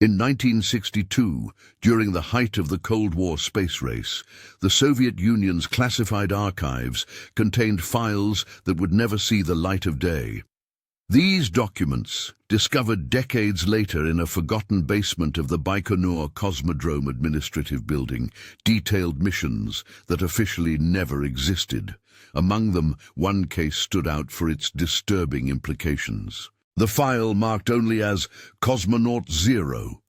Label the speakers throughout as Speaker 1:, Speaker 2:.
Speaker 1: In 1962, during the height of the Cold War space race, the Soviet Union's classified archives contained files that would never see the light of day. These documents, discovered decades later in a forgotten basement of the Baikonur Cosmodrome Administrative Building, detailed missions that officially never existed. Among them, one case stood out for its disturbing implications. The file marked only as Cosmonaut 0.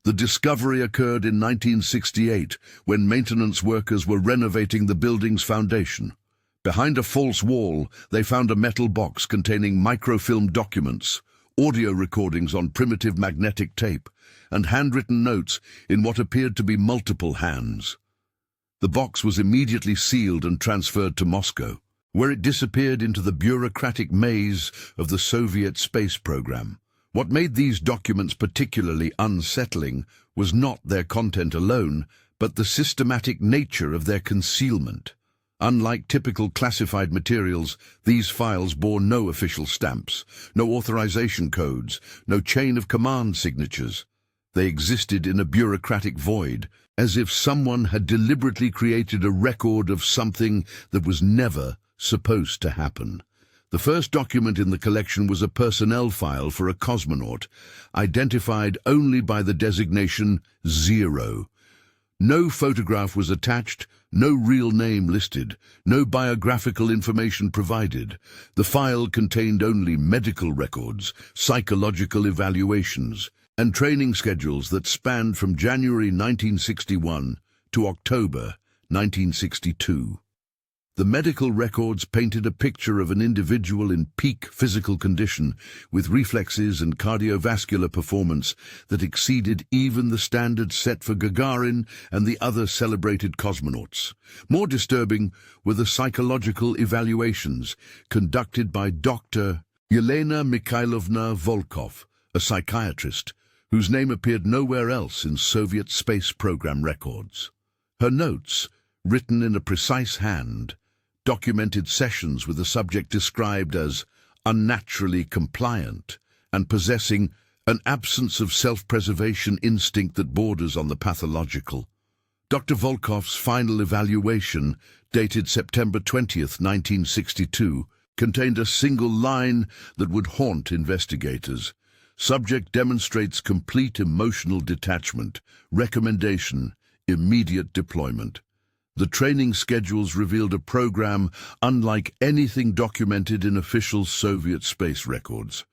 Speaker 1: The discovery occurred in 1968 when maintenance workers were renovating the building's foundation. Behind a false wall, they found a metal box containing microfilm documents, audio recordings on primitive magnetic tape, and handwritten notes in what appeared to be multiple hands. The box was immediately sealed and transferred to Moscow, where it disappeared into the bureaucratic maze of the Soviet space program. What made these documents particularly unsettling was not their content alone, but the systematic nature of their concealment. Unlike typical classified materials, these files bore no official stamps, no authorization codes, no chain of command signatures. They existed in a bureaucratic void, as if someone had deliberately created a record of something that was never supposed to happen. The first document in the collection was a personnel file for a cosmonaut, identified only by the designation 0. No photograph was attached, no real name listed, no biographical information provided. The file contained only medical records, psychological evaluations, and training schedules that spanned from January 1961 to October 1962. The medical records painted a picture of an individual in peak physical condition, with reflexes and cardiovascular performance that exceeded even the standards set for Gagarin and the other celebrated cosmonauts. More disturbing were the psychological evaluations conducted by Dr. Yelena Mikhailovna Volkov, a psychiatrist, whose name appeared nowhere else in Soviet space program records. Her notes, written in a precise hand, documented sessions with the subject described as unnaturally compliant and possessing an absence of self-preservation instinct that borders on the pathological. Dr. Volkov's final evaluation, dated September 20th, 1962, contained a single line that would haunt investigators. Subject demonstrates complete emotional detachment. Recommendation: immediate deployment. The training schedules revealed a program unlike anything documented in official Soviet space records.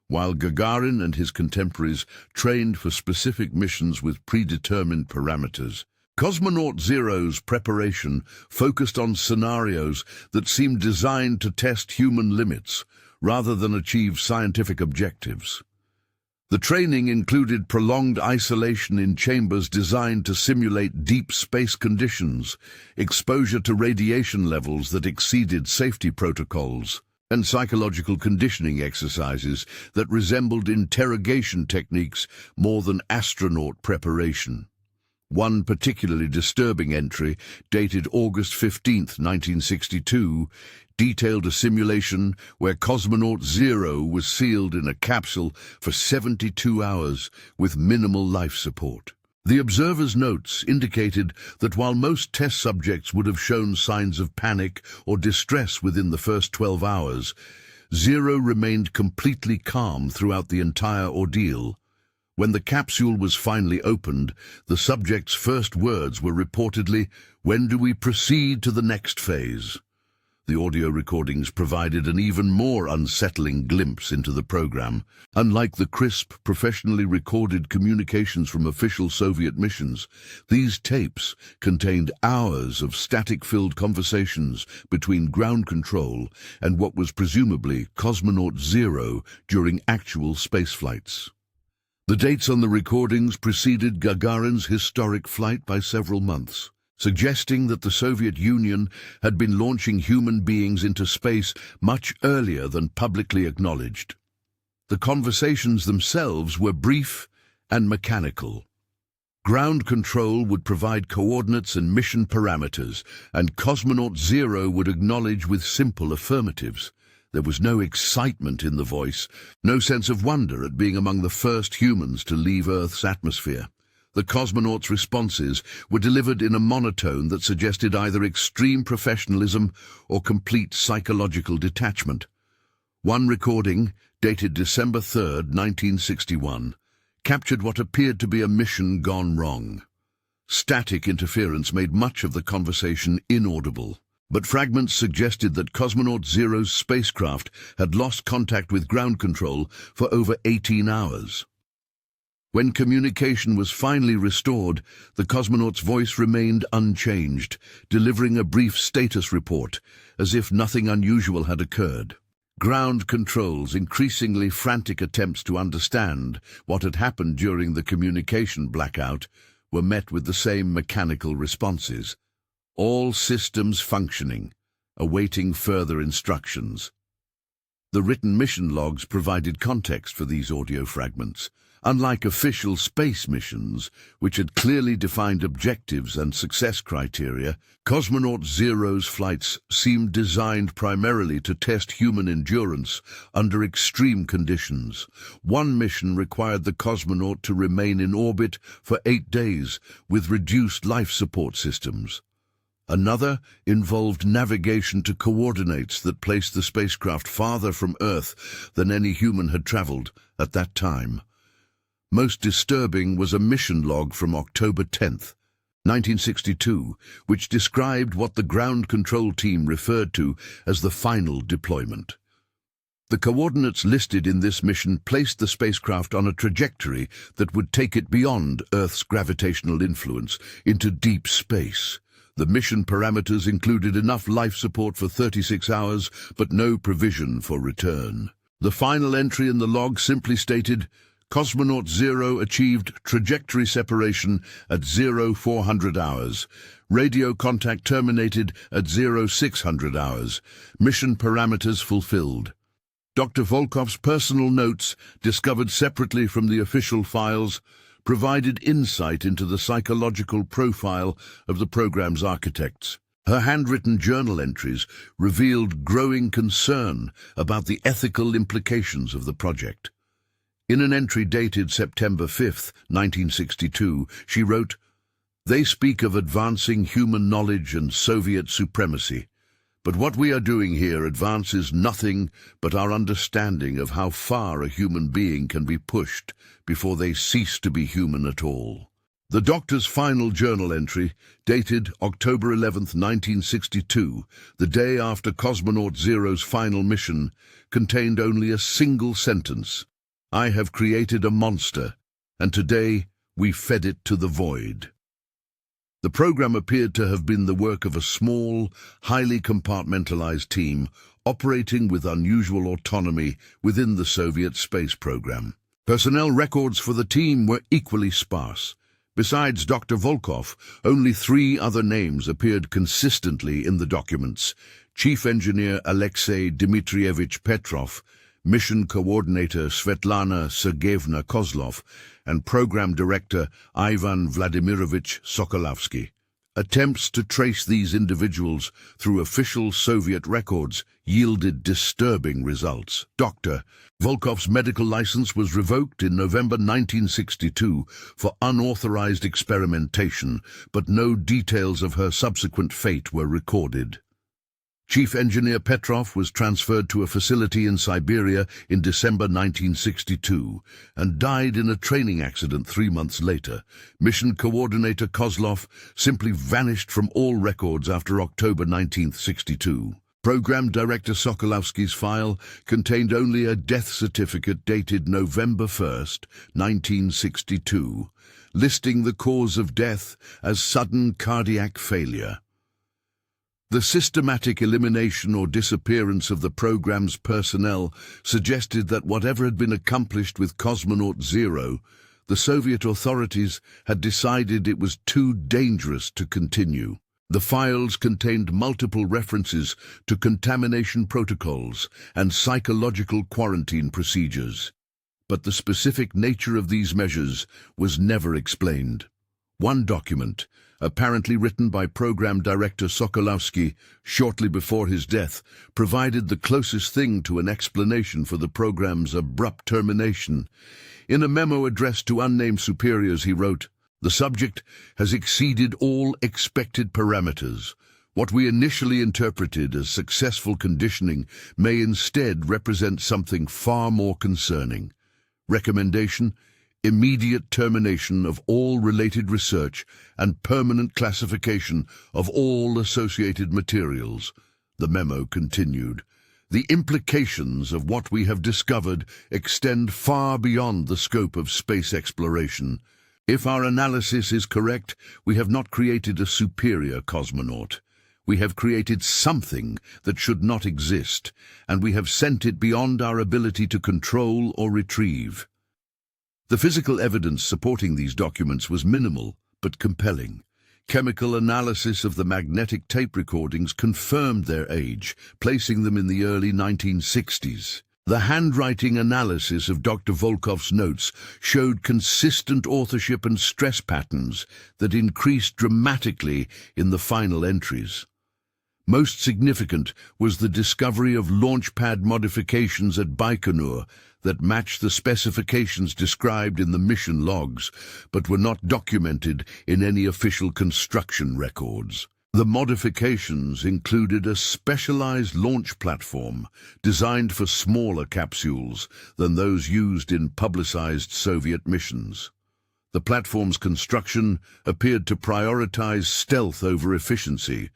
Speaker 1: While Gagarin and his contemporaries trained for specific missions with predetermined parameters, Cosmonaut 0's preparation focused on scenarios that seemed designed to test human limits rather than achieve scientific objectives. The training included prolonged isolation in chambers designed to simulate deep space conditions, exposure to radiation levels that exceeded safety protocols, and psychological conditioning exercises that resembled interrogation techniques more than astronaut preparation. One particularly disturbing entry, dated August 15, 1962, detailed a simulation where Cosmonaut 0 was sealed in a capsule for 72 hours with minimal life support. The observer's notes indicated that while most test subjects would have shown signs of panic or distress within the first 12 hours, 0 remained completely calm throughout the entire ordeal. When the capsule was finally opened, the subject's first words were reportedly, "When do we proceed to the next phase?" The audio recordings provided an even more unsettling glimpse into the program. Unlike the crisp, professionally recorded communications from official Soviet missions, these tapes contained hours of static-filled conversations between ground control and what was presumably Cosmonaut 0 during actual space flights. The dates on the recordings preceded Gagarin's historic flight by several months, suggesting that the Soviet Union had been launching human beings into space much earlier than publicly acknowledged. The conversations themselves were brief and mechanical. Ground control would provide coordinates and mission parameters, and Cosmonaut 0 would acknowledge with simple affirmatives. There was no excitement in the voice, no sense of wonder at being among the first humans to leave Earth's atmosphere. The cosmonauts' responses were delivered in a monotone that suggested either extreme professionalism or complete psychological detachment. One recording, dated December 3rd, 1961, captured what appeared to be a mission gone wrong. Static interference made much of the conversation inaudible, but fragments suggested that Cosmonaut Zero's spacecraft had lost contact with ground control for over 18 hours. When communication was finally restored, the cosmonaut's voice remained unchanged, delivering a brief status report, as if nothing unusual had occurred. Ground control's increasingly frantic attempts to understand what had happened during the communication blackout were met with the same mechanical responses. All systems functioning, awaiting further instructions. The written mission logs provided context for these audio fragments. Unlike official space missions, which had clearly defined objectives and success criteria, Cosmonaut Zero's flights seemed designed primarily to test human endurance under extreme conditions. One mission required the cosmonaut to remain in orbit for 8 days with reduced life support systems. Another involved navigation to coordinates that placed the spacecraft farther from Earth than any human had traveled at that time. Most disturbing was a mission log from October 10th, 1962, which described what the ground control team referred to as the final deployment. The coordinates listed in this mission placed the spacecraft on a trajectory that would take it beyond Earth's gravitational influence into deep space. The mission parameters included enough life support for 36 hours, but no provision for return. The final entry in the log simply stated, Cosmonaut Zero achieved trajectory separation at 0400 hours. Radio contact terminated at 0600 hours. Mission parameters fulfilled. Dr. Volkov's personal notes, discovered separately from the official files, provided insight into the psychological profile of the program's architects. Her handwritten journal entries revealed growing concern about the ethical implications of the project. In an entry dated September 5, 1962, she wrote, "They speak of advancing human knowledge and Soviet supremacy, but what we are doing here advances nothing but our understanding of how far a human being can be pushed before they cease to be human at all." The doctor's final journal entry, dated October 11, 1962, the day after Cosmonaut Zero's final mission, contained only a single sentence. "I have created a monster, and today we fed it to the void." The program appeared to have been the work of a small, highly compartmentalized team operating with unusual autonomy within the Soviet space program. Personnel records for the team were equally sparse. Besides Dr. Volkov, only 3 other names appeared consistently in the documents: Chief Engineer Alexei Dmitrievich Petrov, Mission Coordinator Svetlana Sergeyevna Kozlov, and Program Director Ivan Vladimirovich Sokolovsky. Attempts to trace these individuals through official Soviet records yielded disturbing results. Dr. Volkov's medical license was revoked in November 1962 for unauthorized experimentation, but no details of her subsequent fate were recorded. Chief Engineer Petrov was transferred to a facility in Siberia in December 1962 and died in a training accident 3 months later. Mission Coordinator Kozlov simply vanished from all records after October 1962. Program Director Sokolovsky's file contained only a death certificate dated November 1st, 1962, listing the cause of death as sudden cardiac failure. The systematic elimination or disappearance of the program's personnel suggested that whatever had been accomplished with Cosmonaut Zero, the Soviet authorities had decided it was too dangerous to continue. The files contained multiple references to contamination protocols and psychological quarantine procedures, but the specific nature of these measures was never explained. One document, apparently written by program director Sokolowski shortly before his death, provided the closest thing to an explanation for the program's abrupt termination. In a memo addressed to unnamed superiors, he wrote, "The subject has exceeded all expected parameters. What we initially interpreted as successful conditioning may instead represent something far more concerning. Recommendation: immediate termination of all related research and permanent classification of all associated materials." The memo continued, "The implications of what we have discovered extend far beyond the scope of space exploration. If our analysis is correct, we have not created a superior cosmonaut. We have created something that should not exist, and we have sent it beyond our ability to control or retrieve." The physical evidence supporting these documents was minimal but compelling. Chemical analysis of the magnetic tape recordings confirmed their age, placing them in the early 1960s. The handwriting analysis of Dr. Volkov's notes showed consistent authorship and stress patterns that increased dramatically in the final entries. Most significant was the discovery of launch pad modifications at Baikonur that matched the specifications described in the mission logs, but were not documented in any official construction records. The modifications included a specialized launch platform designed for smaller capsules than those used in publicized Soviet missions. The platform's construction appeared to prioritize stealth over efficiency,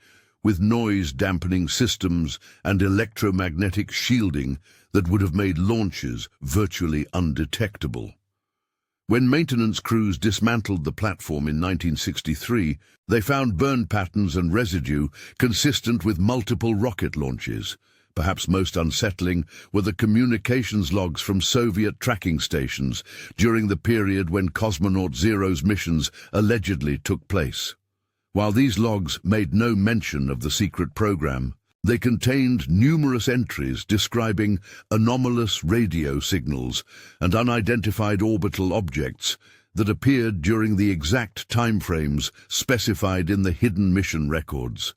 Speaker 1: with noise-dampening systems and electromagnetic shielding that would have made launches virtually undetectable. When maintenance crews dismantled the platform in 1963, they found burn patterns and residue consistent with multiple rocket launches. Perhaps most unsettling were the communications logs from Soviet tracking stations during the period when Cosmonaut Zero's missions allegedly took place. While these logs made no mention of the secret program, they contained numerous entries describing anomalous radio signals and unidentified orbital objects that appeared during the exact timeframes specified in the hidden mission records.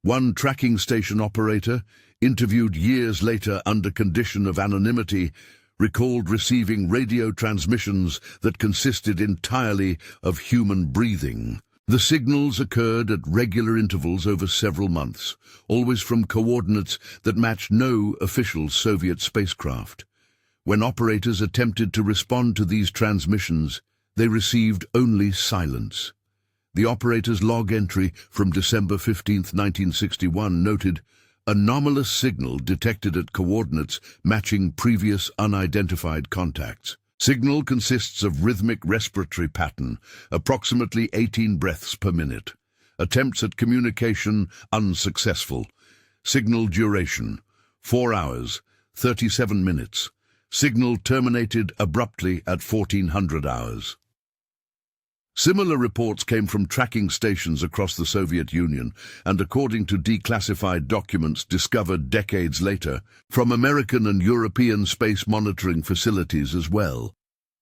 Speaker 1: One tracking station operator, interviewed years later under condition of anonymity, recalled receiving radio transmissions that consisted entirely of human breathing. The signals occurred at regular intervals over several months, always from coordinates that matched no official Soviet spacecraft. When operators attempted to respond to these transmissions, they received only silence. The operator's log entry from December 15, 1961 noted, "Anomalous signal detected at coordinates matching previous unidentified contacts. Signal consists of rhythmic respiratory pattern, approximately 18 breaths per minute. Attempts at communication unsuccessful. Signal duration, 4 hours, 37 minutes. Signal terminated abruptly at 1400 hours. Similar reports came from tracking stations across the Soviet Union and, according to declassified documents discovered decades later, from American and European space monitoring facilities as well.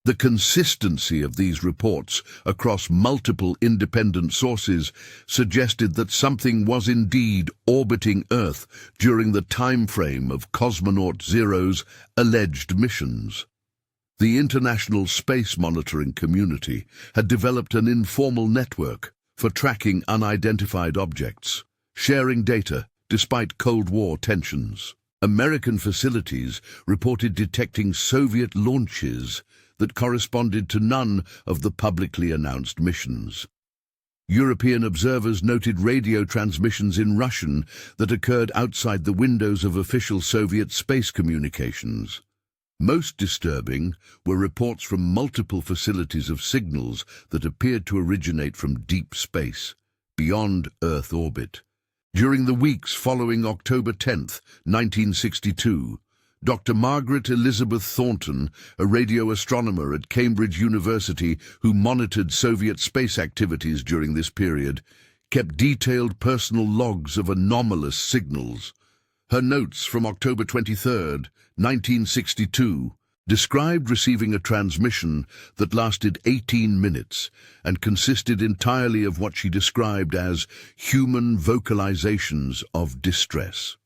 Speaker 1: The consistency of these reports across multiple independent sources suggested that something was indeed orbiting Earth during the time frame of Cosmonaut Zero's alleged missions. The international space monitoring community had developed an informal network for tracking unidentified objects, sharing data despite Cold War tensions. American facilities reported detecting Soviet launches that corresponded to none of the publicly announced missions. European observers noted radio transmissions in Russian that occurred outside the windows of official Soviet space communications. Most disturbing were reports from multiple facilities of signals that appeared to originate from deep space, beyond Earth orbit. During the weeks following October 10, 1962, Dr. Margaret Elizabeth Thornton, a radio astronomer at Cambridge University who monitored Soviet space activities during this period, kept detailed personal logs of anomalous signals. Her notes from October 23, 1962, described receiving a transmission that lasted 18 minutes and consisted entirely of what she described as human vocalizations of distress.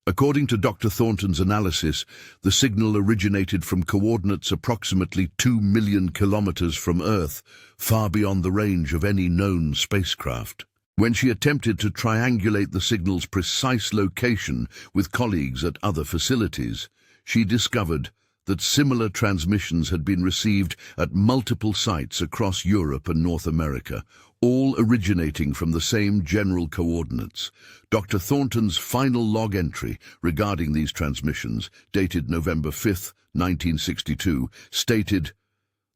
Speaker 1: According to Dr. Thornton's analysis, the signal originated from coordinates approximately 2 million kilometers from Earth, far beyond the range of any known spacecraft. When she attempted to triangulate the signal's precise location with colleagues at other facilities, she discovered that similar transmissions had been received at multiple sites across Europe and North America, all originating from the same general coordinates. Dr. Thornton's final log entry regarding these transmissions, dated November 5, 1962, stated,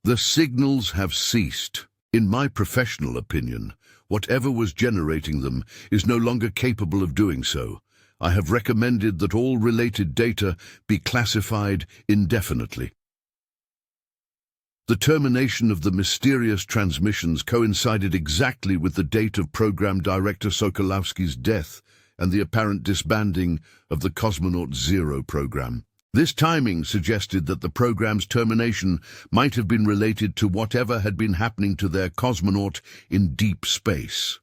Speaker 1: "The signals have ceased. In my professional opinion, whatever was generating them is no longer capable of doing so. I have recommended that all related data be classified indefinitely." The termination of the mysterious transmissions coincided exactly with the date of Program Director Sokolowski's death and the apparent disbanding of the Cosmonaut Zero program. This timing suggested that the program's termination might have been related to whatever had been happening to their cosmonaut in deep space.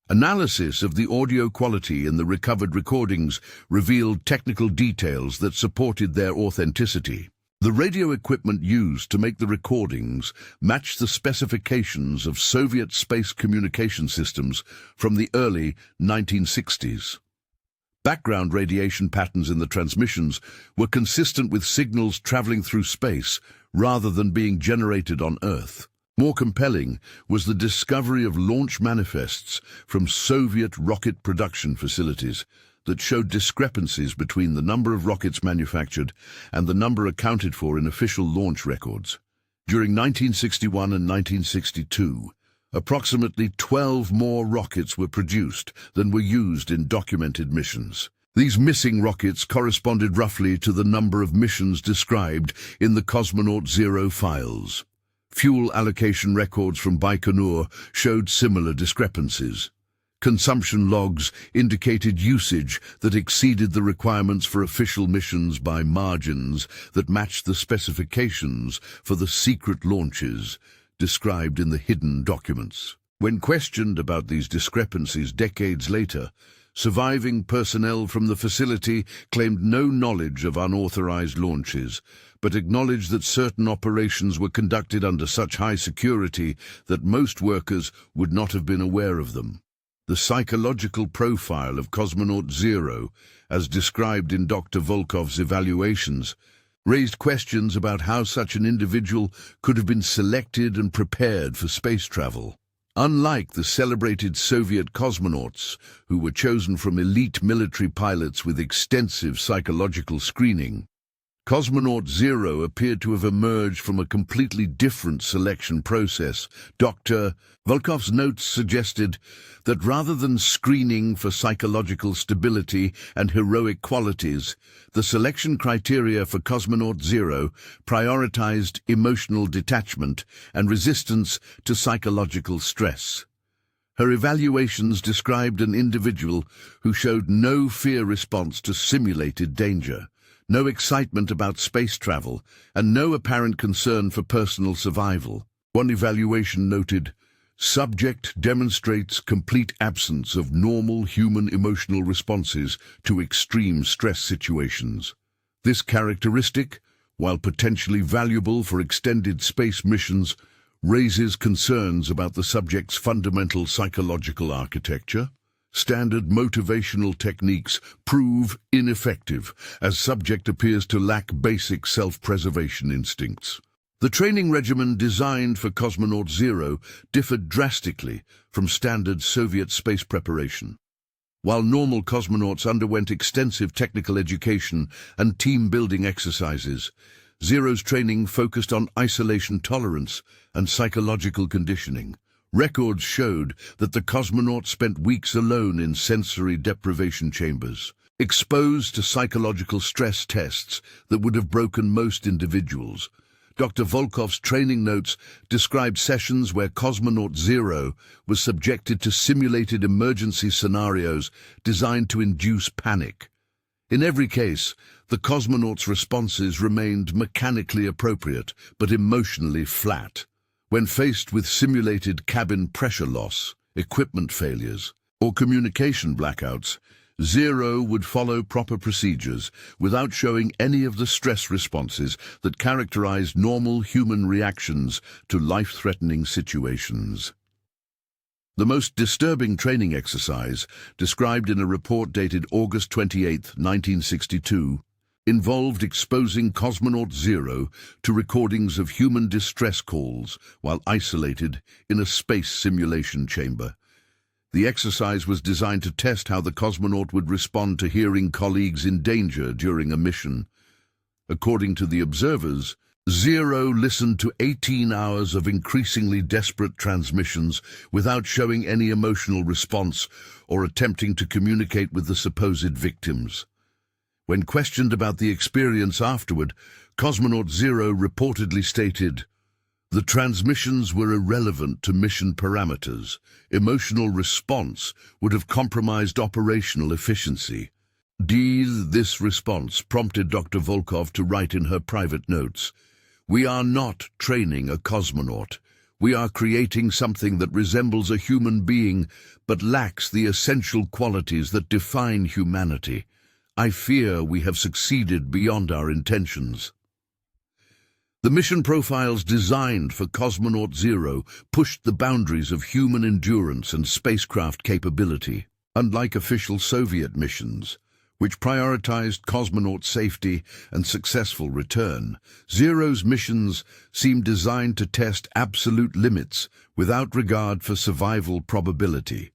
Speaker 1: Analysis of the audio quality in the recovered recordings revealed technical details that supported their authenticity. The radio equipment used to make the recordings matched the specifications of Soviet space communication systems from the early 1960s. Background radiation patterns in the transmissions were consistent with signals traveling through space rather than being generated on Earth. More compelling was the discovery of launch manifests from Soviet rocket production facilities that showed discrepancies between the number of rockets manufactured and the number accounted for in official launch records. During 1961 and 1962, approximately 12 more rockets were produced than were used in documented missions. These missing rockets corresponded roughly to the number of missions described in the Cosmonaut Zero files. Fuel allocation records from Baikonur showed similar discrepancies. Consumption logs indicated usage that exceeded the requirements for official missions by margins that matched the specifications for the secret launches described in the hidden documents. When questioned about these discrepancies decades later, surviving personnel from the facility claimed no knowledge of unauthorized launches, but acknowledged that certain operations were conducted under such high security that most workers would not have been aware of them. The psychological profile of Cosmonaut Zero, as described in Dr. Volkov's evaluations, raised questions about how such an individual could have been selected and prepared for space travel. Unlike the celebrated Soviet cosmonauts, who were chosen from elite military pilots with extensive psychological screening, Cosmonaut Zero appeared to have emerged from a completely different selection process. Dr. Volkov's notes suggested that rather than screening for psychological stability and heroic qualities, the selection criteria for Cosmonaut Zero prioritized emotional detachment and resistance to psychological stress. Her evaluations described an individual who showed no fear response to simulated danger, no excitement about space travel, and no apparent concern for personal survival. One evaluation noted, "Subject demonstrates complete absence of normal human emotional responses to extreme stress situations. This characteristic, while potentially valuable for extended space missions, raises concerns about the subject's fundamental psychological architecture. Standard motivational techniques prove ineffective, as subject appears to lack basic self-preservation instincts." The training regimen designed for Cosmonaut Zero differed drastically from standard Soviet space preparation. While normal cosmonauts underwent extensive technical education and team-building exercises, Zero's training focused on isolation tolerance and psychological conditioning. Records showed that the cosmonaut spent weeks alone in sensory deprivation chambers, exposed to psychological stress tests that would have broken most individuals. Dr. Volkov's training notes described sessions where Cosmonaut Zero was subjected to simulated emergency scenarios designed to induce panic. In every case, the cosmonauts' responses remained mechanically appropriate but emotionally flat. When faced with simulated cabin pressure loss, equipment failures, or communication blackouts, Zero would follow proper procedures without showing any of the stress responses that characterize normal human reactions to life-threatening situations. The most disturbing training exercise, described in a report dated August 28, 1962, involved exposing cosmonaut Zero to recordings of human distress calls while isolated in a space simulation chamber. The exercise was designed to test how the cosmonaut would respond to hearing colleagues in danger during a mission. According to the observers, Zero listened to 18 hours of increasingly desperate transmissions without showing any emotional response or attempting to communicate with the supposed victims. When questioned about the experience afterward, Cosmonaut Zero reportedly stated, "The transmissions were irrelevant to mission parameters. Emotional response would have compromised operational efficiency." This response prompted Dr. Volkov to write in her private notes, "We are not training a cosmonaut. We are creating something that resembles a human being but lacks the essential qualities that define humanity. I fear we have succeeded beyond our intentions." The mission profiles designed for Cosmonaut Zero pushed the boundaries of human endurance and spacecraft capability. Unlike official Soviet missions, which prioritized cosmonaut safety and successful return, Zero's missions seemed designed to test absolute limits without regard for survival probability.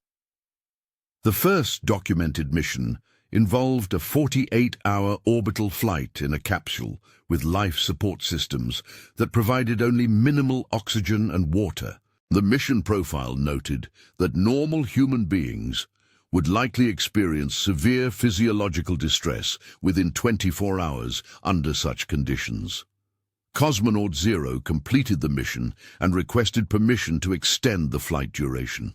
Speaker 1: The first documented mission involved a 48-hour orbital flight in a capsule with life support systems that provided only minimal oxygen and water. The mission profile noted that normal human beings would likely experience severe physiological distress within 24 hours under such conditions. Cosmonaut Zero completed the mission and requested permission to extend the flight duration.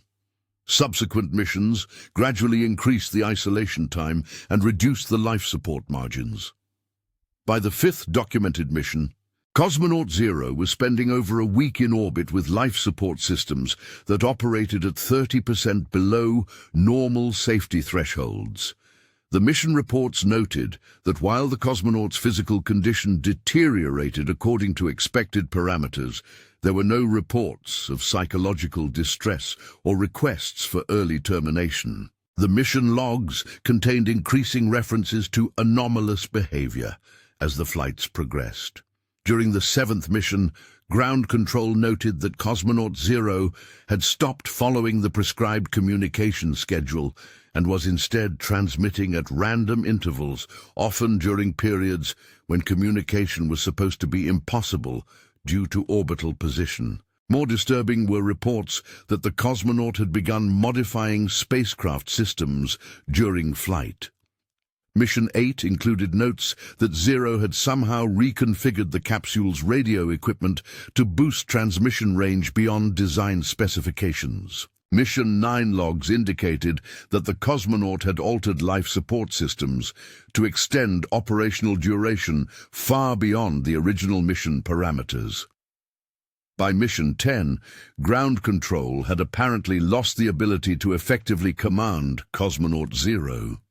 Speaker 1: Subsequent missions gradually increased the isolation time and reduced the life support margins. By the fifth documented mission, Cosmonaut Zero was spending over a week in orbit with life support systems that operated at 30% below normal safety thresholds. The mission reports noted that while the cosmonaut's physical condition deteriorated according to expected parameters, there were no reports of psychological distress or requests for early termination. The mission logs contained increasing references to anomalous behavior as the flights progressed. During the seventh mission, ground control noted that Cosmonaut Zero had stopped following the prescribed communication schedule and was instead transmitting at random intervals, often during periods when communication was supposed to be impossible due to orbital position. More disturbing were reports that the cosmonaut had begun modifying spacecraft systems during flight. Mission 8 included notes that Zero had somehow reconfigured the capsule's radio equipment to boost transmission range beyond design specifications. Mission 9 logs indicated that the cosmonaut had altered life support systems to extend operational duration far beyond the original mission parameters. By Mission 10, ground control had apparently lost the ability to effectively command Cosmonaut Zero.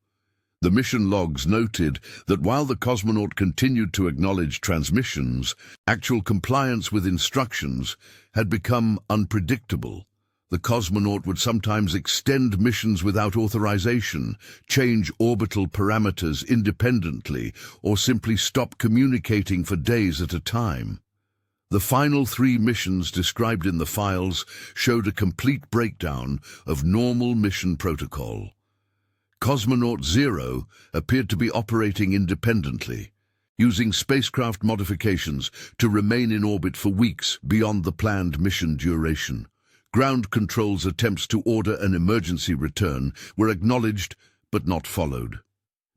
Speaker 1: The mission logs noted that while the cosmonaut continued to acknowledge transmissions, actual compliance with instructions had become unpredictable. The cosmonaut would sometimes extend missions without authorization, change orbital parameters independently, or simply stop communicating for days at a time. The final 3 missions described in the files showed a complete breakdown of normal mission protocol. Cosmonaut Zero appeared to be operating independently, using spacecraft modifications to remain in orbit for weeks beyond the planned mission duration. Ground control's attempts to order an emergency return were acknowledged but not followed.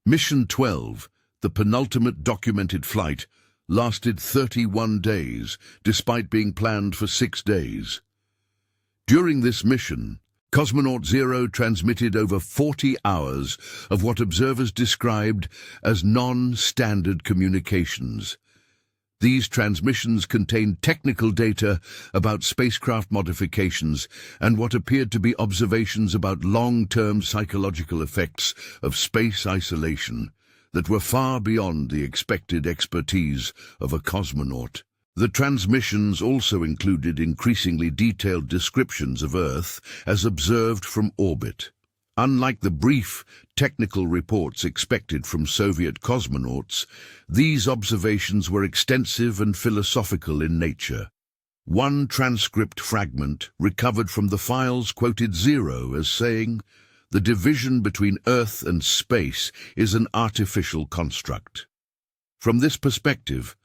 Speaker 1: Mission 12, the penultimate documented flight, lasted 31 days, despite being planned for 6 days. During this mission, Cosmonaut Zero transmitted over 40 hours of what observers described as non-standard communications. These transmissions contained technical data about spacecraft modifications and what appeared to be observations about long-term psychological effects of space isolation that were far beyond the expected expertise of a cosmonaut. The transmissions also included increasingly detailed descriptions of Earth as observed from orbit. Unlike the brief, technical reports expected from Soviet cosmonauts, these observations were extensive and philosophical in nature. One transcript fragment recovered from the files quoted Zero as saying, "The division between Earth and space is an artificial construct." From this perspective,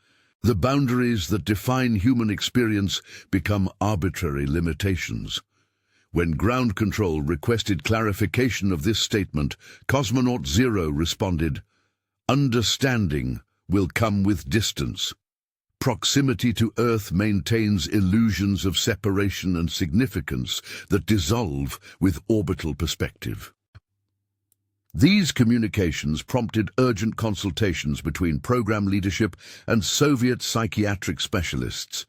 Speaker 1: the boundaries that define human experience become arbitrary limitations. When ground control requested clarification of this statement, Cosmonaut Zero responded, "Understanding will come with distance. Proximity to Earth maintains illusions of separation and significance that dissolve with orbital perspective." These communications prompted urgent consultations between program leadership and Soviet psychiatric specialists.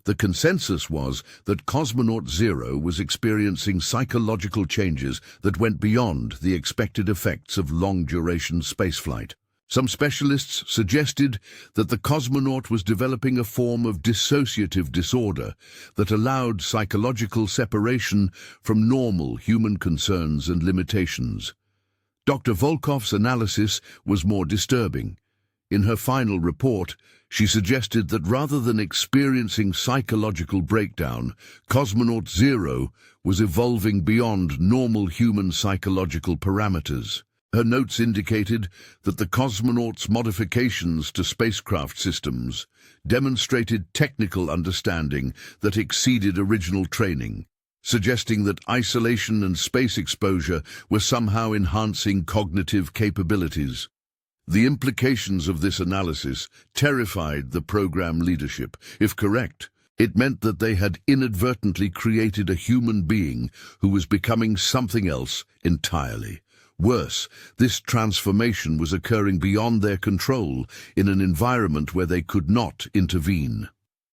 Speaker 1: The consensus was that Cosmonaut Zero was experiencing psychological changes that went beyond the expected effects of long-duration spaceflight. Some specialists suggested that the cosmonaut was developing a form of dissociative disorder that allowed psychological separation from normal human concerns and limitations. Dr. Volkov's analysis was more disturbing. In her final report, she suggested that rather than experiencing psychological breakdown, Cosmonaut Zero was evolving beyond normal human psychological parameters. Her notes indicated that the cosmonaut's modifications to spacecraft systems demonstrated technical understanding that exceeded original training, suggesting that isolation and space exposure were somehow enhancing cognitive capabilities. The implications of this analysis terrified the program leadership. If correct, it meant that they had inadvertently created a human being who was becoming something else entirely. Worse, this transformation was occurring beyond their control in an environment where they could not intervene.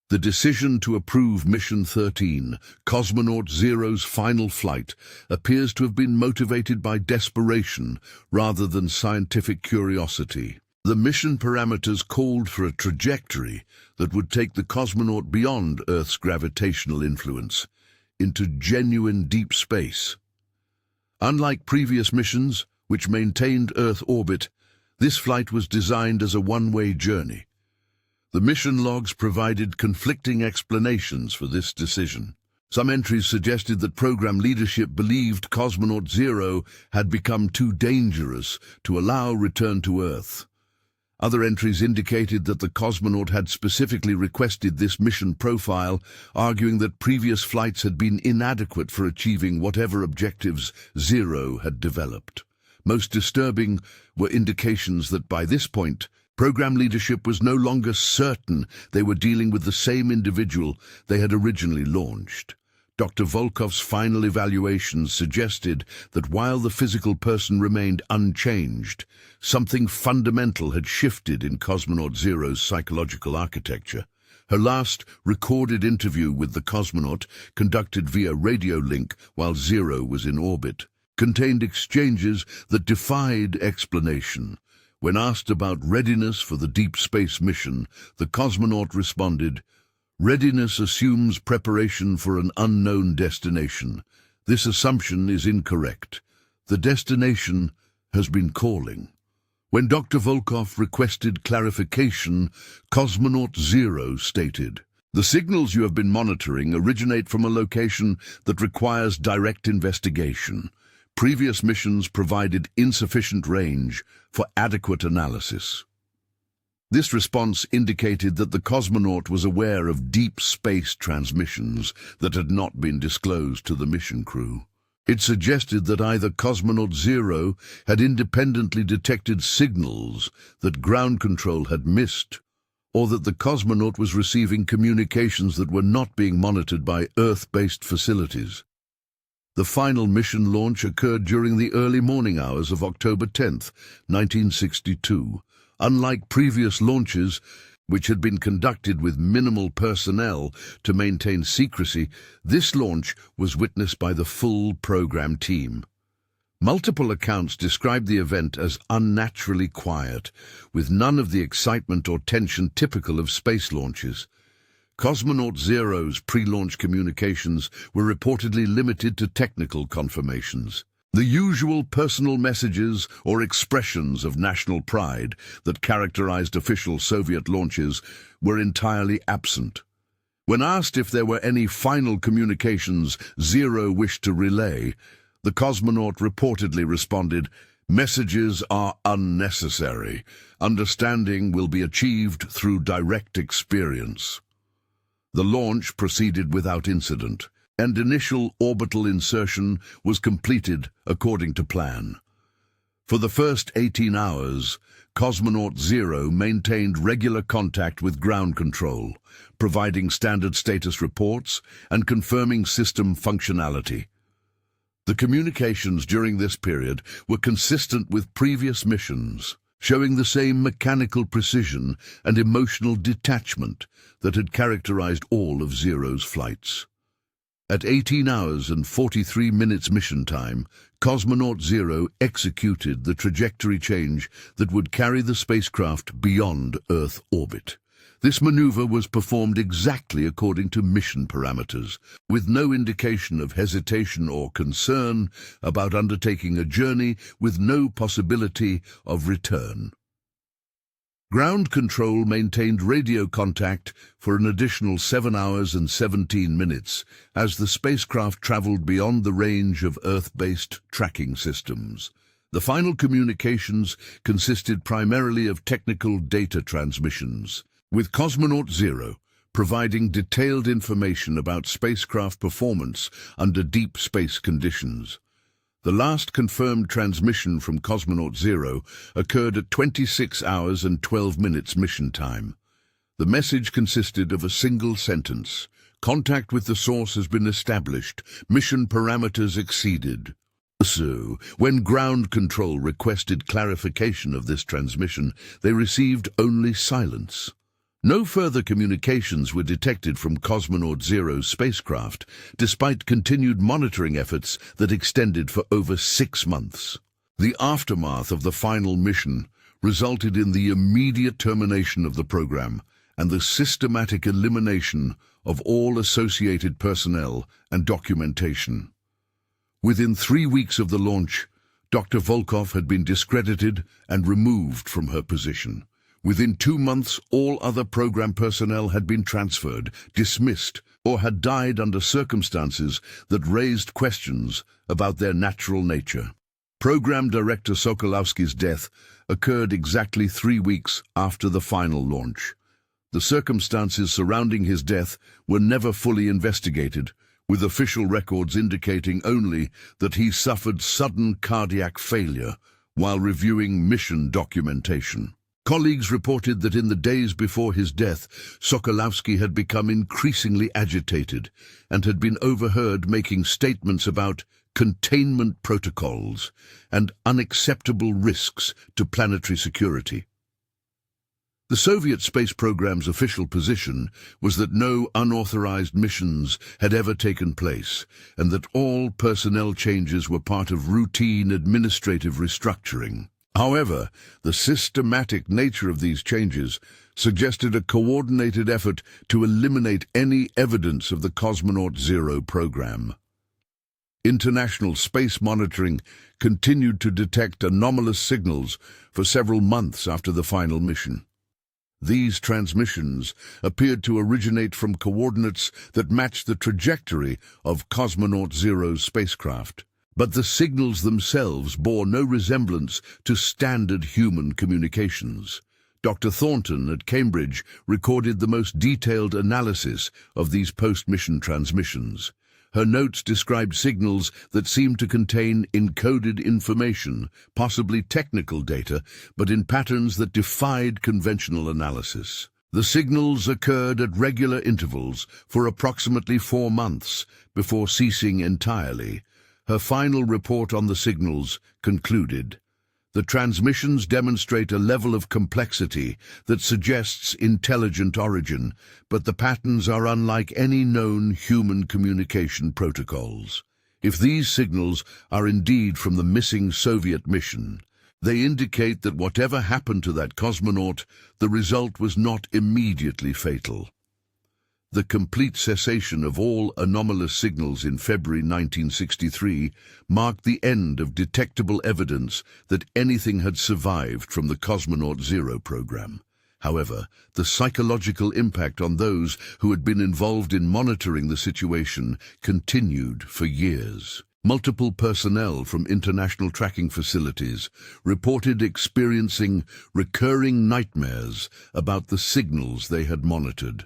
Speaker 1: The decision to approve Mission 13, Cosmonaut Zero's final flight, appears to have been motivated by desperation rather than scientific curiosity. The mission parameters called for a trajectory that would take the cosmonaut beyond Earth's gravitational influence into genuine deep space. Unlike previous missions, which maintained Earth orbit, this flight was designed as a one-way journey. The mission logs provided conflicting explanations for this decision. Some entries suggested that program leadership believed Cosmonaut Zero had become too dangerous to allow return to Earth. Other entries indicated that the cosmonaut had specifically requested this mission profile, arguing that previous flights had been inadequate for achieving whatever objectives Zero had developed. Most disturbing were indications that by this point, program leadership was no longer certain they were dealing with the same individual they had originally launched. Dr. Volkov's final evaluations suggested that while the physical person remained unchanged, something fundamental had shifted in Cosmonaut Zero's psychological architecture. Her last recorded interview with the cosmonaut, conducted via radio link while Zero was in orbit, contained exchanges that defied explanation. When asked about readiness for the deep space mission, the cosmonaut responded, "Readiness assumes preparation for an unknown destination. This assumption is incorrect. The destination has been calling." When Dr. Volkov requested clarification, Cosmonaut Zero stated, "The signals you have been monitoring originate from a location that requires direct investigation. Previous missions provided insufficient range for adequate analysis." This response indicated that the cosmonaut was aware of deep space transmissions that had not been disclosed to the mission crew. It suggested that either Cosmonaut Zero had independently detected signals that ground control had missed, or that the cosmonaut was receiving communications that were not being monitored by Earth-based facilities. The final mission launch occurred during the early morning hours of October 10th, 1962. Unlike previous launches, which had been conducted with minimal personnel to maintain secrecy, this launch was witnessed by the full program team. Multiple accounts described the event as unnaturally quiet, with none of the excitement or tension typical of space launches. Cosmonaut Zero's pre-launch communications were reportedly limited to technical confirmations. The usual personal messages or expressions of national pride that characterized official Soviet launches were entirely absent. When asked if there were any final communications Zero wished to relay, the cosmonaut reportedly responded, "Messages are unnecessary. Understanding will be achieved through direct experience." The launch proceeded without incident, and initial orbital insertion was completed according to plan. For the first 18 hours, Cosmonaut Zero maintained regular contact with ground control, providing standard status reports and confirming system functionality. The communications during this period were consistent with previous missions, showing the same mechanical precision and emotional detachment that had characterized all of Zero's flights. At 18 hours and 43 minutes mission time, Cosmonaut Zero executed the trajectory change that would carry the spacecraft beyond Earth orbit. This maneuver was performed exactly according to mission parameters, with no indication of hesitation or concern about undertaking a journey with no possibility of return. Ground control maintained radio contact for an additional 7 hours and 17 minutes as the spacecraft traveled beyond the range of Earth-based tracking systems. The final communications consisted primarily of technical data transmissions, with Cosmonaut Zero providing detailed information about spacecraft performance under deep space conditions. The last confirmed transmission from Cosmonaut Zero occurred at 26 hours and 12 minutes mission time. The message consisted of a single sentence: "Contact with the source has been established. Mission parameters exceeded." So, when ground control requested clarification of this transmission, they received only silence. No further communications were detected from Cosmonaut Zero's spacecraft, despite continued monitoring efforts that extended for over 6 months. The aftermath of the final mission resulted in the immediate termination of the program and the systematic elimination of all associated personnel and documentation. Within 3 weeks of the launch, Dr. Volkov had been discredited and removed from her position. Within 2 months, all other program personnel had been transferred, dismissed, or had died under circumstances that raised questions about their natural nature. Program Director Sokolowski's death occurred exactly 3 weeks after the final launch. The circumstances surrounding his death were never fully investigated, with official records indicating only that he suffered sudden cardiac failure while reviewing mission documentation. Colleagues reported that in the days before his death, Sokolowski had become increasingly agitated and had been overheard making statements about containment protocols and unacceptable risks to planetary security. The Soviet space program's official position was that no unauthorized missions had ever taken place, and that all personnel changes were part of routine administrative restructuring. However, the systematic nature of these changes suggested a coordinated effort to eliminate any evidence of the Cosmonaut Zero program. International space monitoring continued to detect anomalous signals for several months after the final mission. These transmissions appeared to originate from coordinates that matched the trajectory of Cosmonaut Zero's spacecraft, but the signals themselves bore no resemblance to standard human communications. Dr. Thornton at Cambridge recorded the most detailed analysis of these post-mission transmissions. Her notes described signals that seemed to contain encoded information, possibly technical data, but in patterns that defied conventional analysis. The signals occurred at regular intervals for approximately 4 months before ceasing entirely, Her final report on the signals concluded, "The transmissions demonstrate a level of complexity that suggests intelligent origin, but the patterns are unlike any known human communication protocols. If these signals are indeed from the missing Soviet mission, they indicate that whatever happened to that cosmonaut, the result was not immediately fatal." The complete cessation of all anomalous signals in February 1963 marked the end of detectable evidence that anything had survived from the Cosmonaut Zero program. However, the psychological impact on those who had been involved in monitoring the situation continued for years. Multiple personnel from international tracking facilities reported experiencing recurring nightmares about the signals they had monitored.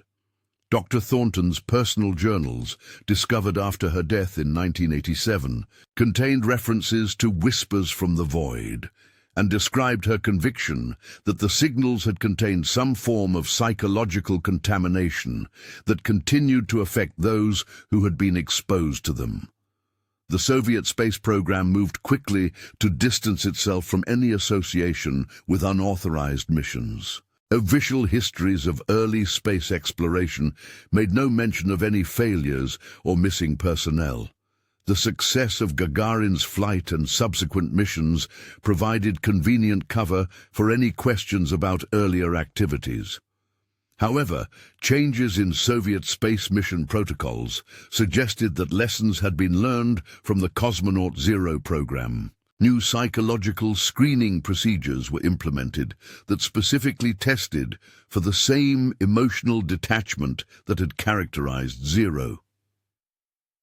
Speaker 1: Dr. Thornton's personal journals, discovered after her death in 1987, contained references to whispers from the void, and described her conviction that the signals had contained some form of psychological contamination that continued to affect those who had been exposed to them. The Soviet space program moved quickly to distance itself from any association with unauthorized missions. Official histories of early space exploration made no mention of any failures or missing personnel. The success of Gagarin's flight and subsequent missions provided convenient cover for any questions about earlier activities. However, changes in Soviet space mission protocols suggested that lessons had been learned from the Cosmonaut Zero program. New psychological screening procedures were implemented that specifically tested for the same emotional detachment that had characterized Zero.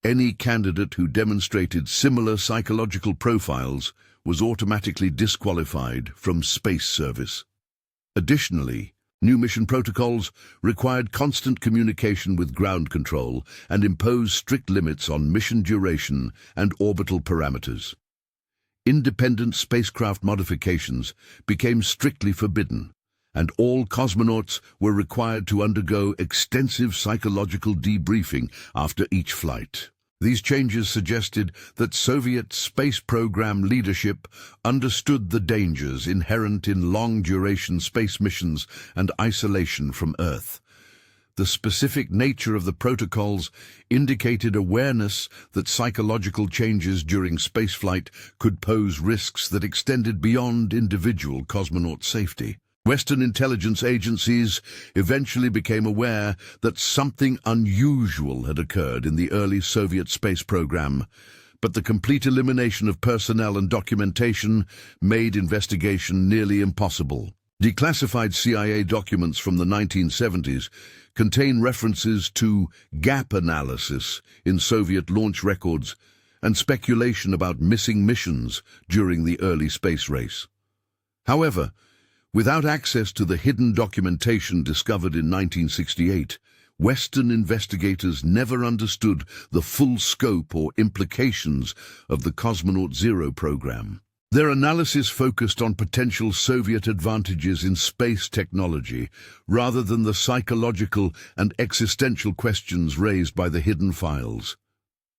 Speaker 1: Any candidate who demonstrated similar psychological profiles was automatically disqualified from space service. Additionally, new mission protocols required constant communication with ground control and imposed strict limits on mission duration and orbital parameters. Independent spacecraft modifications became strictly forbidden, and all cosmonauts were required to undergo extensive psychological debriefing after each flight. These changes suggested that Soviet space program leadership understood the dangers inherent in long-duration space missions and isolation from Earth. The specific nature of the protocols indicated awareness that psychological changes during spaceflight could pose risks that extended beyond individual cosmonaut safety. Western intelligence agencies eventually became aware that something unusual had occurred in the early Soviet space program, but the complete elimination of personnel and documentation made investigation nearly impossible. Declassified CIA documents from the 1970s contain references to gap analysis in Soviet launch records and speculation about missing missions during the early space race. However, without access to the hidden documentation discovered in 1968, Western investigators never understood the full scope or implications of the Cosmonaut Zero program. Their analysis focused on potential Soviet advantages in space technology rather than the psychological and existential questions raised by the hidden files.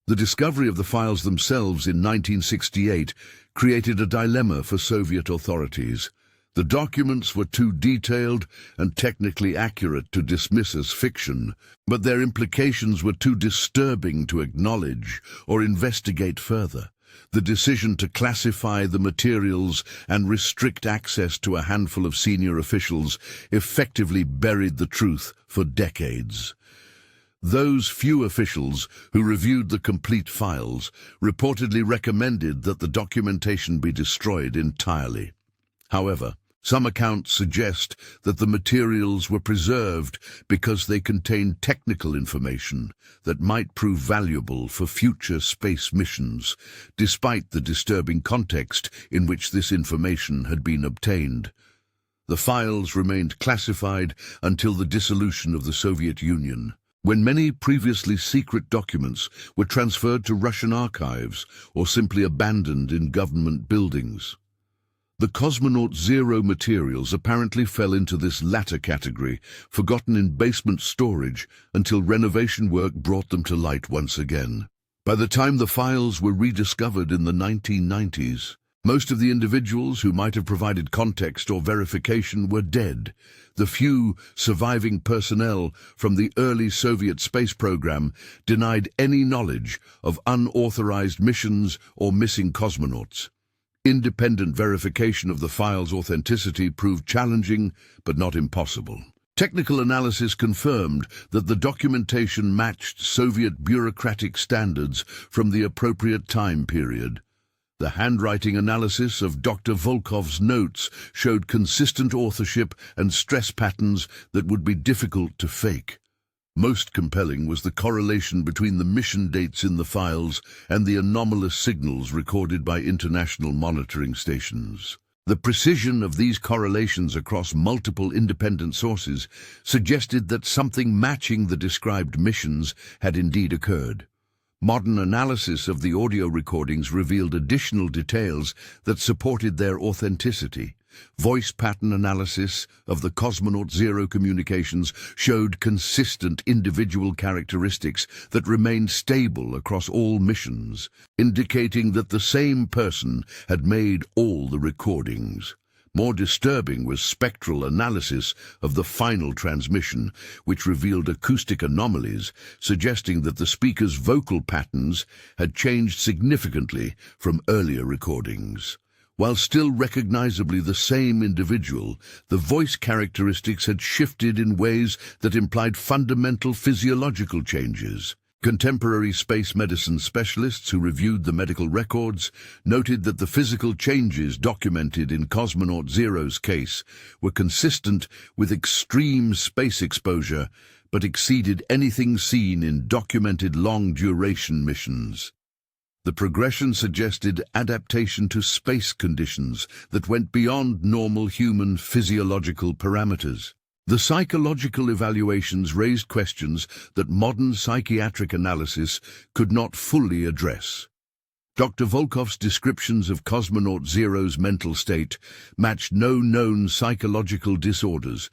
Speaker 1: The discovery of the files themselves in 1968 created a dilemma for Soviet authorities. The documents were too detailed and technically accurate to dismiss as fiction, but their implications were too disturbing to acknowledge or investigate further. The decision to classify the materials and restrict access to a handful of senior officials effectively buried the truth for decades. Those few officials who reviewed the complete files reportedly recommended that the documentation be destroyed entirely. However, some accounts suggest that the materials were preserved because they contained technical information that might prove valuable for future space missions, despite the disturbing context in which this information had been obtained. The files remained classified until the dissolution of the Soviet Union, when many previously secret documents were transferred to Russian archives or simply abandoned in government buildings. The Cosmonaut Zero materials apparently fell into this latter category, forgotten in basement storage until renovation work brought them to light once again. By the time the files were rediscovered in the 1990s, most of the individuals who might have provided context or verification were dead. The few surviving personnel from the early Soviet space program denied any knowledge of unauthorized missions or missing cosmonauts. Independent verification of the file's authenticity proved challenging, but not impossible. Technical analysis confirmed that the documentation matched Soviet bureaucratic standards from the appropriate time period. The handwriting analysis of Dr. Volkov's notes showed consistent authorship and stress patterns that would be difficult to fake. Most compelling was the correlation between the mission dates in the files and the anomalous signals recorded by international monitoring stations. The precision of these correlations across multiple independent sources suggested that something matching the described missions had indeed occurred. Modern analysis of the audio recordings revealed additional details that supported their authenticity. Voice pattern analysis of the Cosmonaut Zero communications showed consistent individual characteristics that remained stable across all missions, indicating that the same person had made all the recordings. More disturbing was spectral analysis of the final transmission, which revealed acoustic anomalies, suggesting that the speaker's vocal patterns had changed significantly from earlier recordings. While still recognizably the same individual, the voice characteristics had shifted in ways that implied fundamental physiological changes. Contemporary space medicine specialists who reviewed the medical records noted that the physical changes documented in Cosmonaut Zero's case were consistent with extreme space exposure, but exceeded anything seen in documented long-duration missions. The progression suggested adaptation to space conditions that went beyond normal human physiological parameters. The psychological evaluations raised questions that modern psychiatric analysis could not fully address. Dr. Volkov's descriptions of Cosmonaut Zero's mental state matched no known psychological disorders,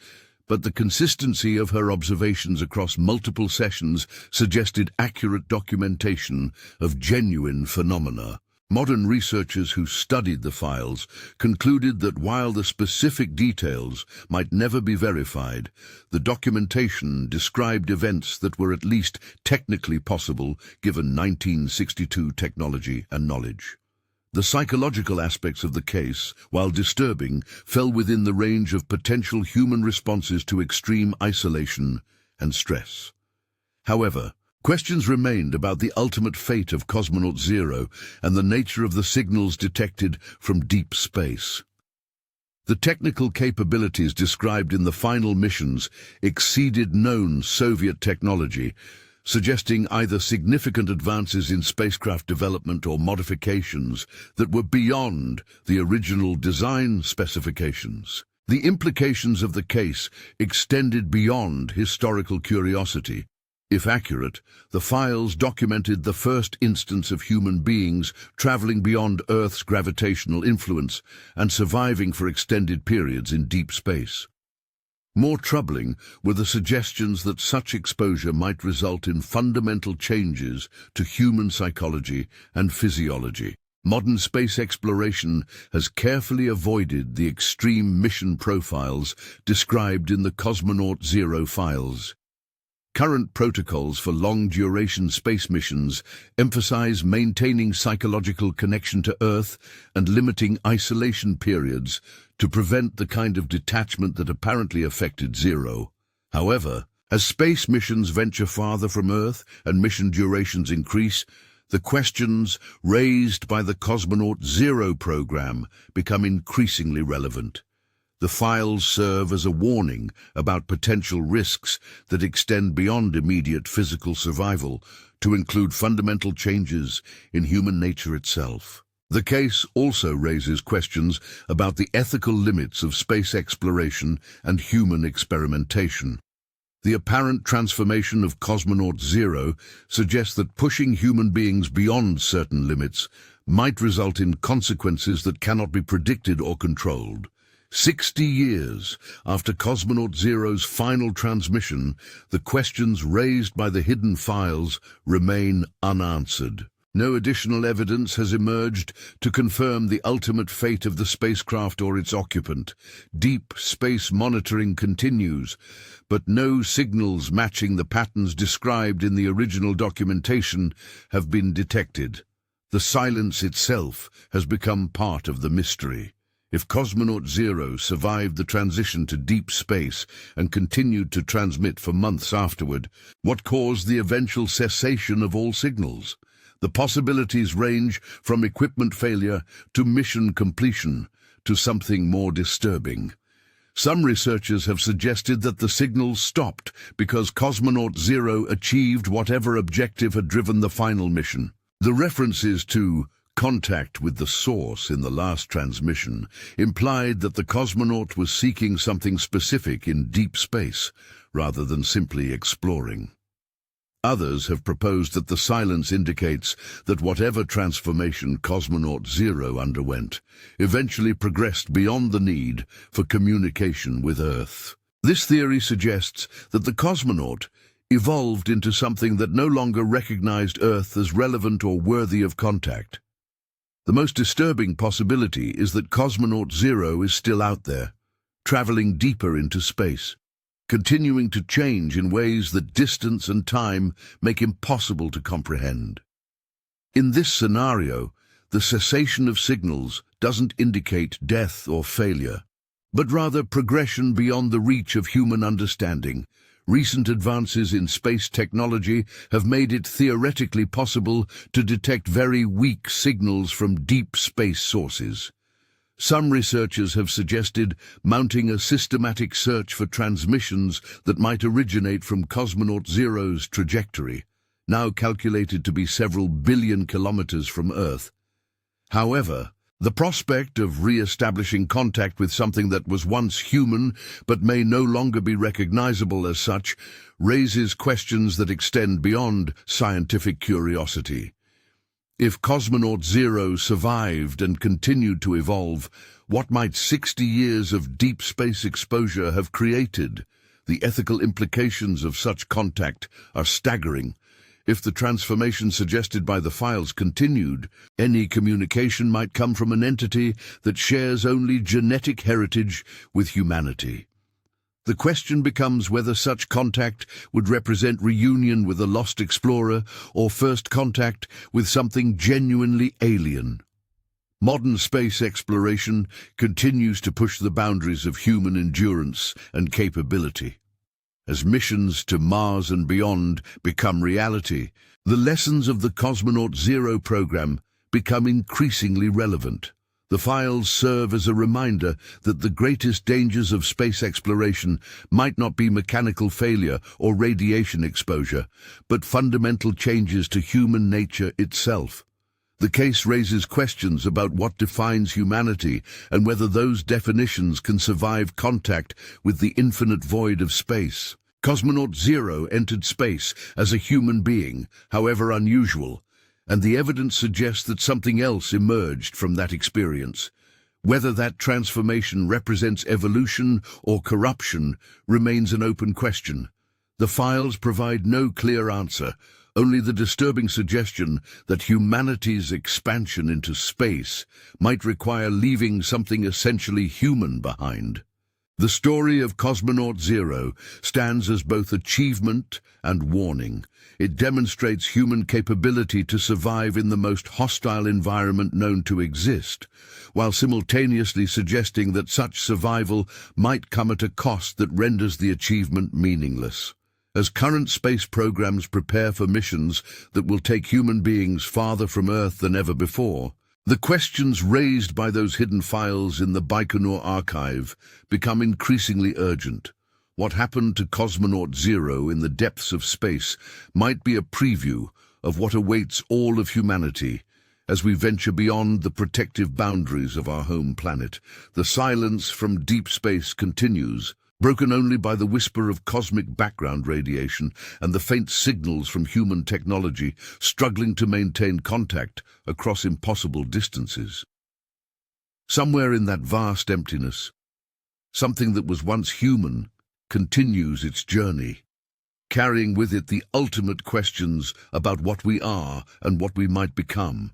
Speaker 1: but the consistency of her observations across multiple sessions suggested accurate documentation of genuine phenomena. Modern researchers who studied the files concluded that while the specific details might never be verified, the documentation described events that were at least technically possible given 1962 technology and knowledge. The psychological aspects of the case, while disturbing, fell within the range of potential human responses to extreme isolation and stress. However, questions remained about the ultimate fate of Cosmonaut Zero and the nature of the signals detected from deep space. The technical capabilities described in the final missions exceeded known Soviet technology, suggesting either significant advances in spacecraft development or modifications that were beyond the original design specifications. The implications of the case extended beyond historical curiosity. If accurate, the files documented the first instance of human beings traveling beyond Earth's gravitational influence and surviving for extended periods in deep space. More troubling were the suggestions that such exposure might result in fundamental changes to human psychology and physiology. Modern space exploration has carefully avoided the extreme mission profiles described in the Cosmonaut Zero files. Current protocols for long-duration space missions emphasize maintaining psychological connection to Earth and limiting isolation periods to prevent the kind of detachment that apparently affected Zero. However, as space missions venture farther from Earth and mission durations increase, the questions raised by the Cosmonaut Zero program become increasingly relevant. The files serve as a warning about potential risks that extend beyond immediate physical survival to include fundamental changes in human nature itself. The case also raises questions about the ethical limits of space exploration and human experimentation. The apparent transformation of Cosmonaut Zero suggests that pushing human beings beyond certain limits might result in consequences that cannot be predicted or controlled. 60 years after Cosmonaut Zero's final transmission, the questions raised by the hidden files remain unanswered. No additional evidence has emerged to confirm the ultimate fate of the spacecraft or its occupant. Deep space monitoring continues, but no signals matching the patterns described in the original documentation have been detected. The silence itself has become part of the mystery. If Cosmonaut Zero survived the transition to deep space and continued to transmit for months afterward, what caused the eventual cessation of all signals? The possibilities range from equipment failure to mission completion to something more disturbing. Some researchers have suggested that the signals stopped because Cosmonaut Zero achieved whatever objective had driven the final mission. The references to contact with the source in the last transmission implied that the cosmonaut was seeking something specific in deep space, rather than simply exploring. Others have proposed that the silence indicates that whatever transformation Cosmonaut Zero underwent eventually progressed beyond the need for communication with Earth. This theory suggests that the cosmonaut evolved into something that no longer recognized Earth as relevant or worthy of contact. The most disturbing possibility is that Cosmonaut Zero is still out there, traveling deeper into space, continuing to change in ways that distance and time make impossible to comprehend. In this scenario, the cessation of signals doesn't indicate death or failure, but rather progression beyond the reach of human understanding. Recent advances in space technology have made it theoretically possible to detect very weak signals from deep space sources. Some researchers have suggested mounting a systematic search for transmissions that might originate from Cosmonaut Zero's trajectory, now calculated to be several billion kilometers from Earth. However, the prospect of re-establishing contact with something that was once human but may no longer be recognizable as such raises questions that extend beyond scientific curiosity. If Cosmonaut Zero survived and continued to evolve, what might 60 years of deep space exposure have created? The ethical implications of such contact are staggering. If the transformation suggested by the files continued, any communication might come from an entity that shares only genetic heritage with humanity. The question becomes whether such contact would represent reunion with a lost explorer or first contact with something genuinely alien. Modern space exploration continues to push the boundaries of human endurance and capability. As missions to Mars and beyond become reality, the lessons of the Cosmonaut Zero program become increasingly relevant. The files serve as a reminder that the greatest dangers of space exploration might not be mechanical failure or radiation exposure, but fundamental changes to human nature itself. The case raises questions about what defines humanity and whether those definitions can survive contact with the infinite void of space. Cosmonaut Zero entered space as a human being, however unusual, and the evidence suggests that something else emerged from that experience. Whether that transformation represents evolution or corruption remains an open question. The files provide no clear answer, only the disturbing suggestion that humanity's expansion into space might require leaving something essentially human behind. The story of Cosmonaut Zero stands as both achievement and warning. It demonstrates human capability to survive in the most hostile environment known to exist, while simultaneously suggesting that such survival might come at a cost that renders the achievement meaningless. As current space programs prepare for missions that will take human beings farther from Earth than ever before, the questions raised by those hidden files in the Baikonur archive become increasingly urgent. What happened to Cosmonaut Zero in the depths of space might be a preview of what awaits all of humanity as we venture beyond the protective boundaries of our home planet. The silence from deep space continues, broken only by the whisper of cosmic background radiation and the faint signals from human technology struggling to maintain contact across impossible distances. Somewhere in that vast emptiness, something that was once human, continues its journey, carrying with it the ultimate questions about what we are and what we might become.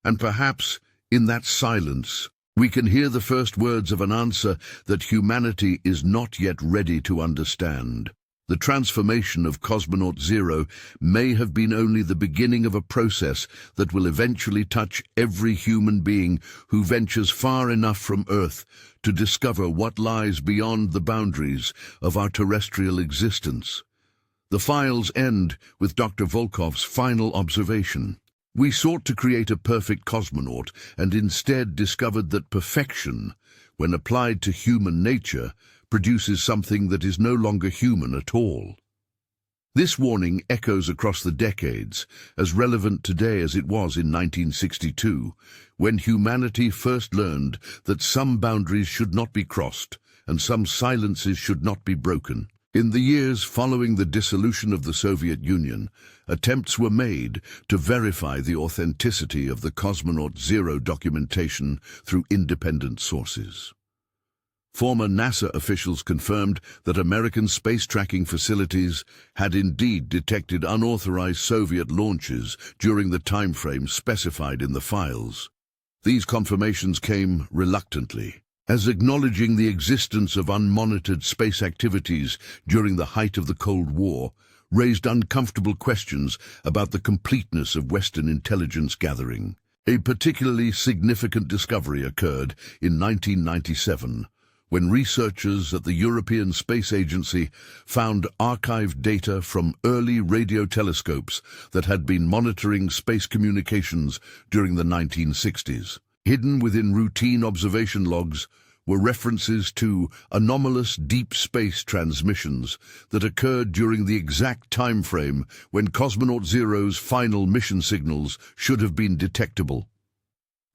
Speaker 1: And perhaps, in that silence, we can hear the first words of an answer that humanity is not yet ready to understand. The transformation of Cosmonaut Zero may have been only the beginning of a process that will eventually touch every human being who ventures far enough from Earth to discover what lies beyond the boundaries of our terrestrial existence. The files end with Dr. Volkov's final observation. We sought to create a perfect cosmonaut and instead discovered that perfection, when applied to human nature, produces something that is no longer human at all. This warning echoes across the decades, as relevant today as it was in 1962, when humanity first learned that some boundaries should not be crossed and some silences should not be broken. In the years following the dissolution of the Soviet Union, attempts were made to verify the authenticity of the Cosmonaut Zero documentation through independent sources. Former NASA officials confirmed that American space tracking facilities had indeed detected unauthorized Soviet launches during the time frame specified in the files. These confirmations came reluctantly, as acknowledging the existence of unmonitored space activities during the height of the Cold War raised uncomfortable questions about the completeness of Western intelligence gathering. A particularly significant discovery occurred in 1997, when researchers at the European Space Agency found archived data from early radio telescopes that had been monitoring space communications during the 1960s. Hidden within routine observation logs were references to anomalous deep space transmissions that occurred during the exact time frame when Cosmonaut Zero's final mission signals should have been detectable.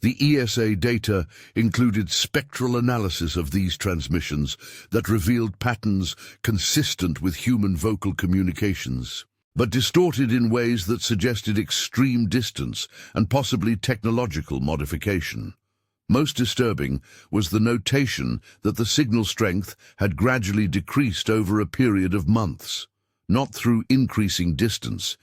Speaker 1: The ESA data included spectral analysis of these transmissions that revealed patterns consistent with human vocal communications, but distorted in ways that suggested extreme distance and possibly technological modification. Most disturbing was the notation that the signal strength had gradually decreased over a period of months, not through increasing distance,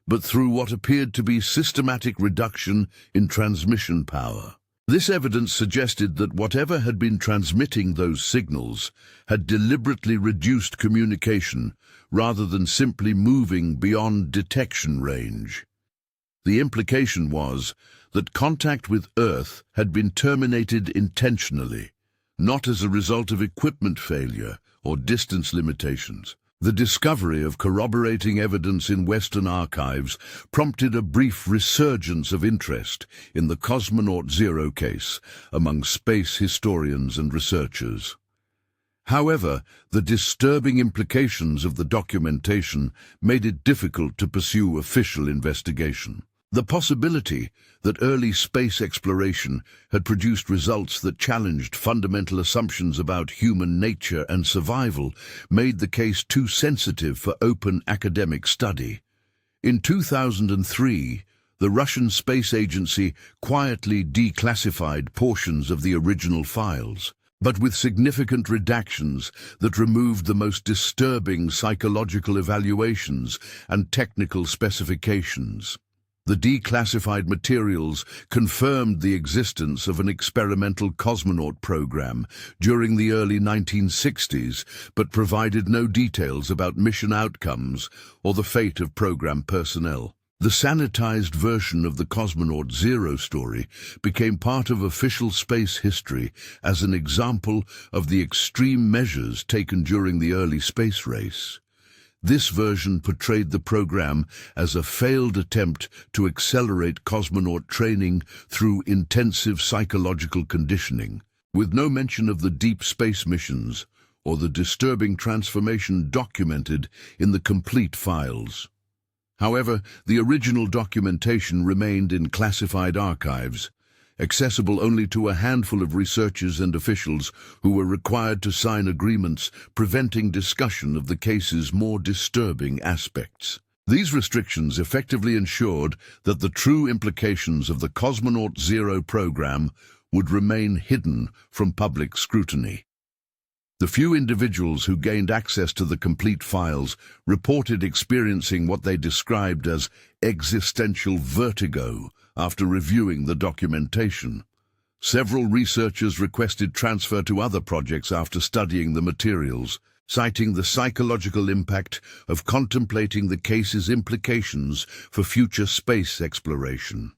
Speaker 1: but through what appeared to be systematic reduction in transmission power. This evidence suggested that whatever had been transmitting those signals had deliberately reduced communication rather than simply moving beyond detection range. The implication was that contact with Earth had been terminated intentionally, not as a result of equipment failure or distance limitations. The discovery of corroborating evidence in Western archives prompted a brief resurgence of interest in the Cosmonaut Zero case among space historians and researchers. However, the disturbing implications of the documentation made it difficult to pursue official investigation. The possibility that early space exploration had produced results that challenged fundamental assumptions about human nature and survival made the case too sensitive for open academic study. In 2003, the Russian Space Agency quietly declassified portions of the original files, but with significant redactions that removed the most disturbing psychological evaluations and technical specifications. The declassified materials confirmed the existence of an experimental cosmonaut program during the early 1960s, but provided no details about mission outcomes or the fate of program personnel. The sanitized version of the Cosmonaut Zero story became part of official space history as an example of the extreme measures taken during the early space race. This version portrayed the program as a failed attempt to accelerate cosmonaut training through intensive psychological conditioning, with no mention of the deep space missions or the disturbing transformation documented in the complete files. However, the original documentation remained in classified archives, accessible only to a handful of researchers and officials who were required to sign agreements preventing discussion of the case's more disturbing aspects. These restrictions effectively ensured that the true implications of the Cosmonaut Zero program would remain hidden from public scrutiny. The few individuals who gained access to the complete files reported experiencing what they described as existential vertigo after reviewing the documentation. Several researchers requested transfer to other projects after studying the materials, citing the psychological impact of contemplating the case's implications for future space exploration.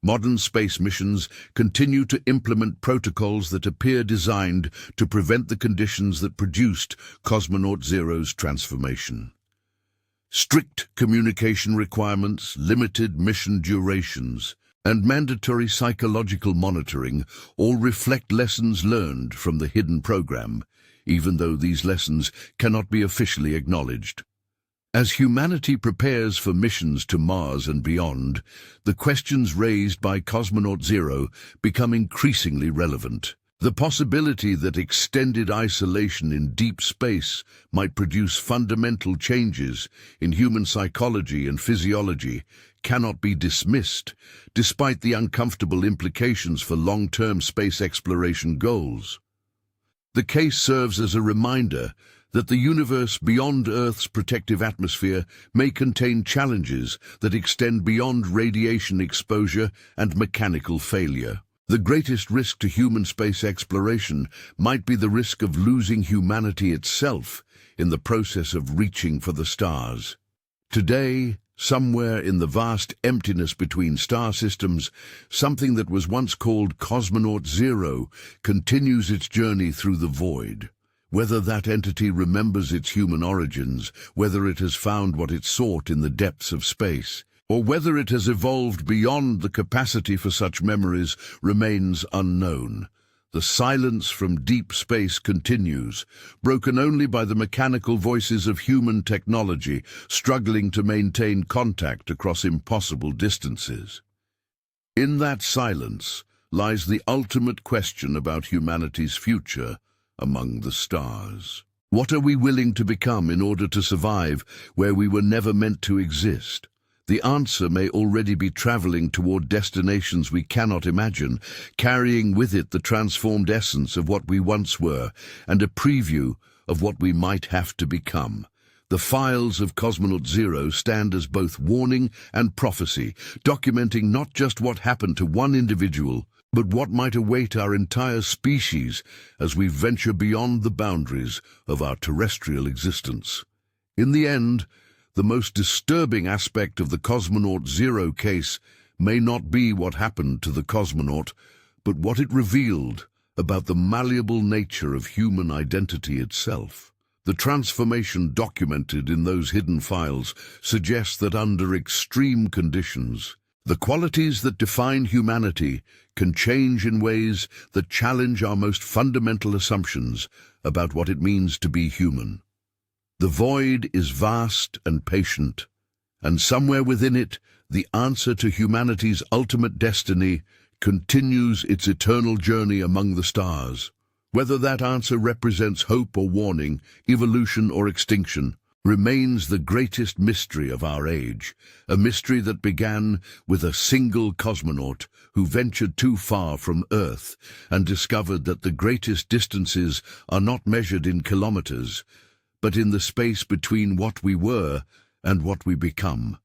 Speaker 1: Modern space missions continue to implement protocols that appear designed to prevent the conditions that produced Cosmonaut Zero's transformation. Strict communication requirements, limited mission durations, and mandatory psychological monitoring all reflect lessons learned from the hidden program, even though these lessons cannot be officially acknowledged. As humanity prepares for missions to Mars and beyond, the questions raised by Cosmonaut Zero become increasingly relevant. The possibility that extended isolation in deep space might produce fundamental changes in human psychology and physiology cannot be dismissed, despite the uncomfortable implications for long-term space exploration goals. The case serves as a reminder that the universe beyond Earth's protective atmosphere may contain challenges that extend beyond radiation exposure and mechanical failure. The greatest risk to human space exploration might be the risk of losing humanity itself in the process of reaching for the stars. Today, somewhere in the vast emptiness between star systems, something that was once called Cosmonaut Zero continues its journey through the void. Whether that entity remembers its human origins, whether it has found what it sought in the depths of space, or whether it has evolved beyond the capacity for such memories remains unknown. The silence from deep space continues, broken only by the mechanical voices of human technology struggling to maintain contact across impossible distances. In that silence lies the ultimate question about humanity's future among the stars. What are we willing to become in order to survive where we were never meant to exist? The answer may already be traveling toward destinations we cannot imagine, carrying with it the transformed essence of what we once were and a preview of what we might have to become. The files of Cosmonaut Zero stand as both warning and prophecy, documenting not just what happened to one individual, but what might await our entire species as we venture beyond the boundaries of our terrestrial existence. In the end, the most disturbing aspect of the Cosmonaut Zero case may not be what happened to the cosmonaut, but what it revealed about the malleable nature of human identity itself. The transformation documented in those hidden files suggests that under extreme conditions, the qualities that define humanity can change in ways that challenge our most fundamental assumptions about what it means to be human. The void is vast and patient, and somewhere within it, the answer to humanity's ultimate destiny continues its eternal journey among the stars. Whether that answer represents hope or warning, evolution or extinction, remains the greatest mystery of our age, a mystery that began with a single cosmonaut who ventured too far from Earth and discovered that the greatest distances are not measured in kilometers, but in the space between what we were and what we become.